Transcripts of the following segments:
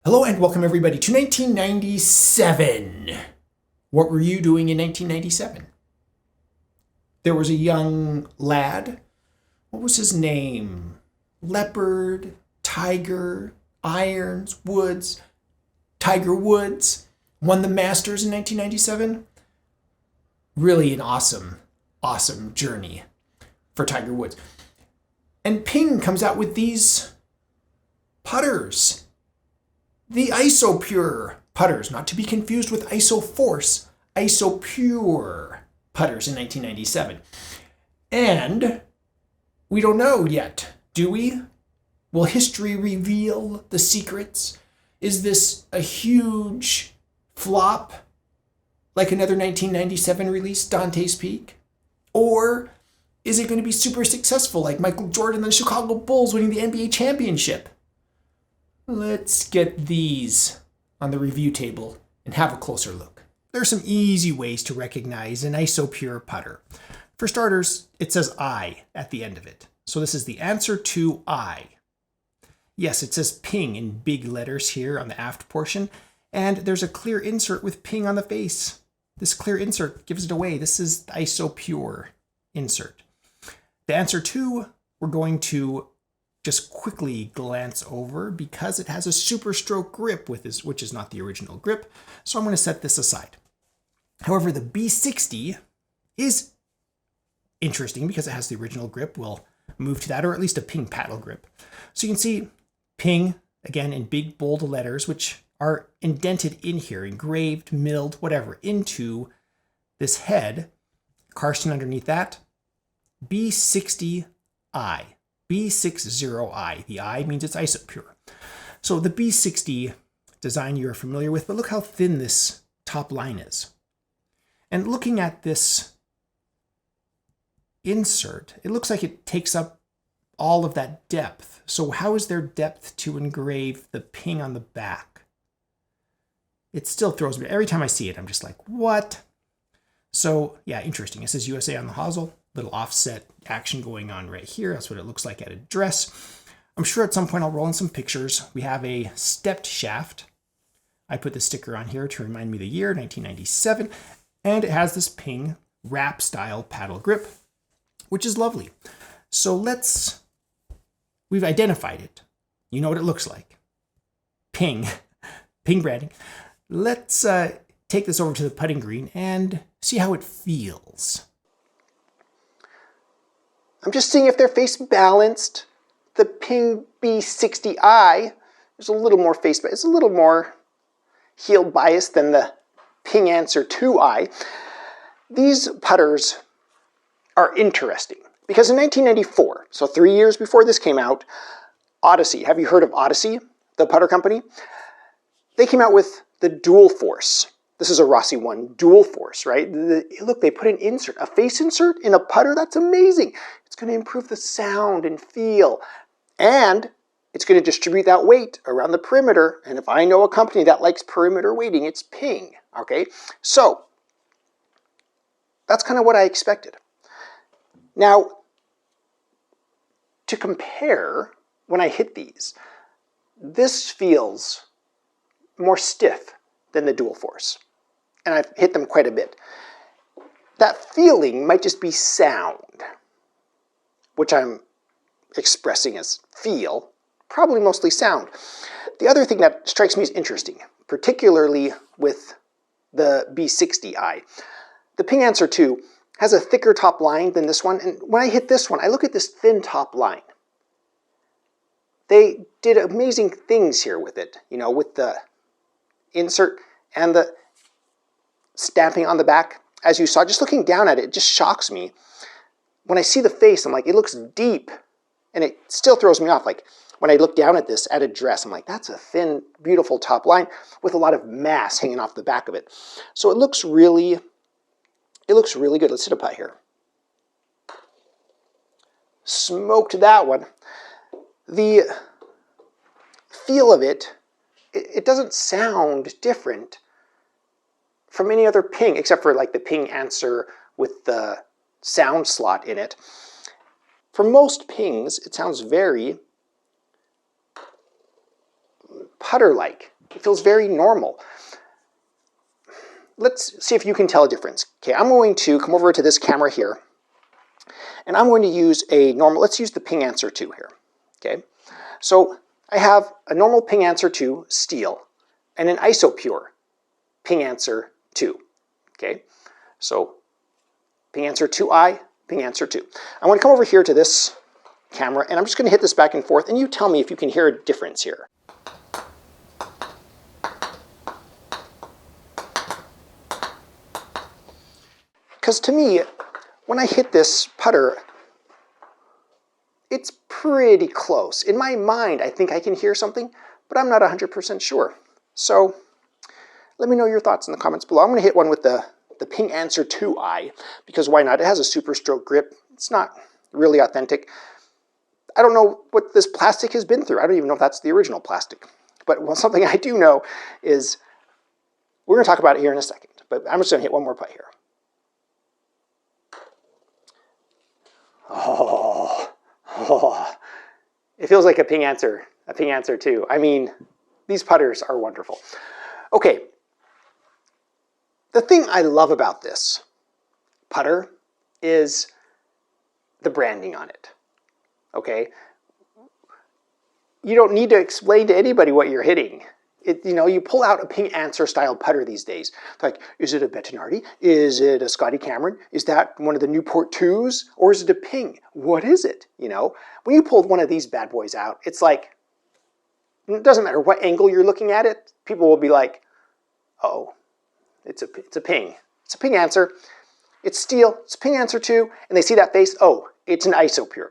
Hello and welcome everybody to 1997. What were you doing in 1997? There was a young lad. What was his name? Leopard, Tiger, Irons, Woods. Tiger Woods won the Masters in 1997. Really an awesome journey for Tiger Woods. And Ping comes out with these putters. The Isopure putters, not to be confused with Isoforce, Isopure putters in 1997. And we don't know yet, do we? Will history reveal the secrets? Is this a huge flop, like another 1997 release, Dante's Peak? Or is it going to be super successful, like Michael Jordan and the Chicago Bulls winning the NBA championship? Let's get these on the review table and have a closer look. There are some easy ways to recognize an Isopure putter. For starters, it says I at the end of it. So this is the answer to I. Yes, it says Ping in big letters here on the aft portion, and there's a clear insert with Ping on the face. This clear insert gives it away. This is the Isopure insert. The answer to, we're going to just quickly glance over because it has a super stroke grip with this, which is not the original grip. So I'm going to set this aside. However, the B60 is interesting because it has the original grip. We'll move to that, or at least a Ping paddle grip. So you can see Ping, again, in big bold letters, which are indented in here, engraved, milled, whatever, into this head. Karsten underneath that. B60I. B60I. The I means it's Isopure. So the B60 design you're familiar with, but look how thin this top line is. And looking at this insert, it looks like it takes up all of that depth. So how is there depth to engrave the Ping on the back? It still throws me. Every time I see it, I'm just like, what? So yeah, interesting. It says USA on the hosel. Little offset action going on right here. That's what it looks like at address. I'm sure at some point I'll roll in some pictures. We have a stepped shaft. I put the sticker on here to remind me the year, 1997. And it has this Ping wrap style paddle grip, which is lovely. So we've identified it. You know what it looks like. Ping branding. Let's take this over to the putting green and see how it feels. I'm just seeing if they're face balanced. The Ping B60i is a little more face, it's a little more heel biased than the Ping Answer 2i. These putters are interesting because in 1994, so 3 years before this came out, Odyssey, have you heard of Odyssey, the putter company? They came out with the Dual Force. This is a Rossi 1 Dual Force, right? Look, they put an insert, a face insert in a putter. That's amazing. It's going to improve the sound and feel. And it's going to distribute that weight around the perimeter. And if I know a company that likes perimeter weighting, it's Ping, okay? So that's kind of what I expected. Now, to compare, when I hit these, this feels more stiff than the Dual Force. And I've hit them quite a bit. That feeling might just be sound, which I'm expressing as feel, probably mostly sound. The other thing that strikes me as interesting, particularly with the B60i, the Ping Answer 2 has a thicker top line than this one, and when I hit this one, I look at this thin top line. They did amazing things here with it, you know, with the insert and the stamping on the back. As you saw, just looking down at it, it just shocks me. When I see the face, I'm like, it looks deep, and it still throws me off. Like, when I look down at this at address, I'm like, that's a thin, beautiful top line with a lot of mass hanging off the back of it. So it looks really good. Let's hit a putt here. Smoked that one. The feel of it, it doesn't sound different from any other Ping, except for like the Ping Answer with the sound slot in it. For most Pings, it sounds very putter-like. It feels very normal. Let's see if you can tell a difference. Okay, I'm going to come over to this camera here, and I'm going to use a normal, let's use the Ping Answer 2 here. Okay, so I have a normal Ping Answer 2 steel and an Isopure Ping Answer 2. Okay, so Ping Answer 2i, Ping Answer 2. I want to come over here to this camera, and I'm just going to hit this back and forth, and you tell me if you can hear a difference here. Because to me, when I hit this putter, it's pretty close. In my mind, I think I can hear something, but I'm not 100% sure. So let me know your thoughts in the comments below. I'm going to hit one with the Ping Answer 2i, because why not? It has a super stroke grip. It's not really authentic. I don't know what this plastic has been through. I don't even know if that's the original plastic. But something I do know is, we're going to talk about it here in a second, but I'm just going to hit one more putt here. Oh, it feels like a Ping Answer 2. I mean, these putters are wonderful. Okay, the thing I love about this putter is the branding on it. Okay, you don't need to explain to anybody what you're hitting. You pull out a Ping Answer style putter these days. Like, is it a Bettinardi? Is it a Scotty Cameron? Is that one of the Newport 2s? Or is it a Ping? What is it? When you pulled one of these bad boys out, it's like, it doesn't matter what angle you're looking at it, people will be like, oh, it's a Ping. It's a Ping Answer. It's steel. It's a Ping Answer 2. And they see that face, oh, it's an Isopure,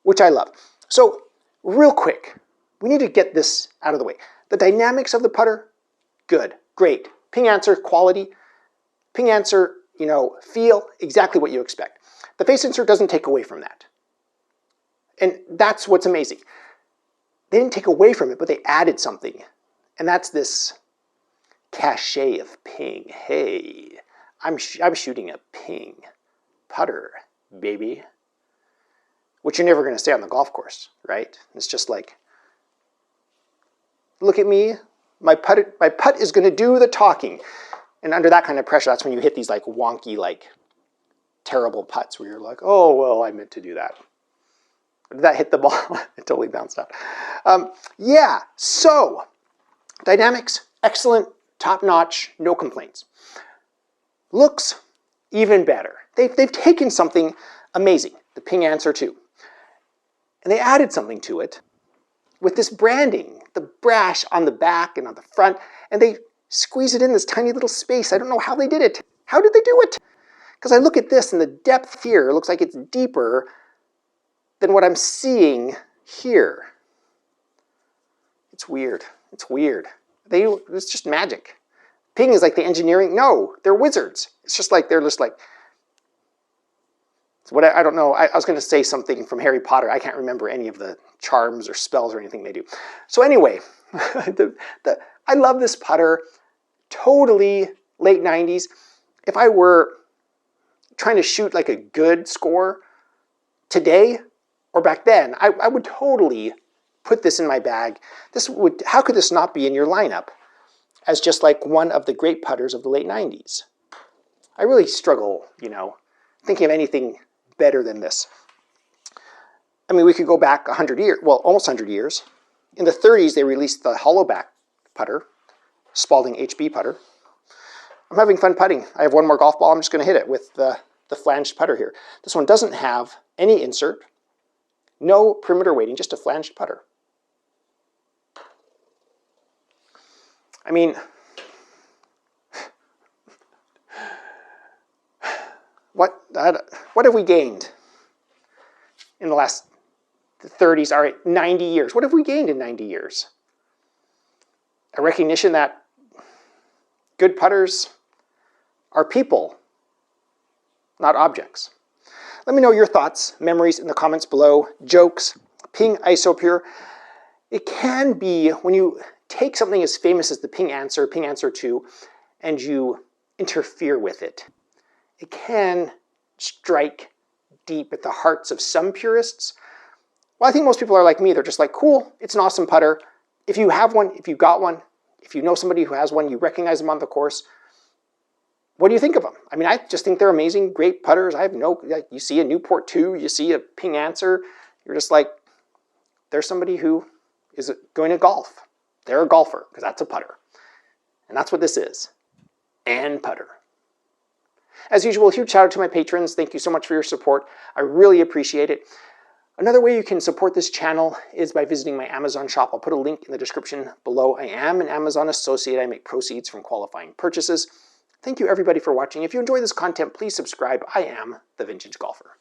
which I love. So real quick, we need to get this out of the way. The dynamics of the putter, good, great. Ping Answer quality, Ping Answer, feel, exactly what you expect. The face insert doesn't take away from that. And that's what's amazing. They didn't take away from it, but they added something. And that's this cachet of Ping. Hey, I'm shooting a Ping putter, baby. Which you're never going to say on the golf course, right? It's just like, look at me, my putt is going to do the talking. And under that kind of pressure, that's when you hit these like wonky, like terrible putts where you're like, oh, well, I meant to do that. Did that hit the ball? It totally bounced out. Yeah, so dynamics, excellent, top-notch, no complaints. Looks, even better. They've taken something amazing, the Ping Answer 2, and they added something to it with this branding, the brash on the back and on the front, and they squeeze it in this tiny little space. I don't know how they did it. How did they do it? Because I look at this and the depth here looks like it's deeper than what I'm seeing here. It's weird. It's weird. It's just magic. Ping is like the engineering. No, they're wizards. It's just like, they're just like, I don't know. I was going to say something from Harry Potter. I can't remember any of the charms or spells or anything they do. So anyway, I love this putter. Totally late 90s. If I were trying to shoot like a good score today or back then, I would totally put this in my bag. How could this not be in your lineup as just like one of the great putters of the late 90s? I really struggle, thinking of anything better than this. I mean, we could go back 100 years, well, almost 100 years. In the 30s, they released the hollow back putter, Spalding HB putter. I'm having fun putting. I have one more golf ball. I'm just going to hit it with the flanged putter here. This one doesn't have any insert, no perimeter weighting, just a flanged putter. I mean, what have we gained in the last 30s, all right, 90 years? What have we gained in 90 years? A recognition that good putters are people, not objects. Let me know your thoughts, memories in the comments below, jokes, Ping Isopure. It can be, when you take something as famous as the Ping Answer 2, and you interfere with it, it can strike deep at the hearts of some purists. Well, I think most people are like me. They're just like, cool, it's an awesome putter, If you have one, if you got one, if you know somebody who has one, you recognize them on the course, what do you think of them? I mean, I just think they're amazing, great putters. I have no, like, you see a Newport 2, you see a Ping Answer, you're just like, there's somebody who is going to golf. They're a golfer, because that's a putter. And that's what this is. And putter. As usual, huge shout out to my patrons. Thank you so much for your support. I really appreciate it. Another way you can support this channel is by visiting my Amazon shop. I'll put a link in the description below. I am an Amazon associate. I make proceeds from qualifying purchases. Thank you everybody for watching. If you enjoy this content, please subscribe. I am The Vintage Golfer.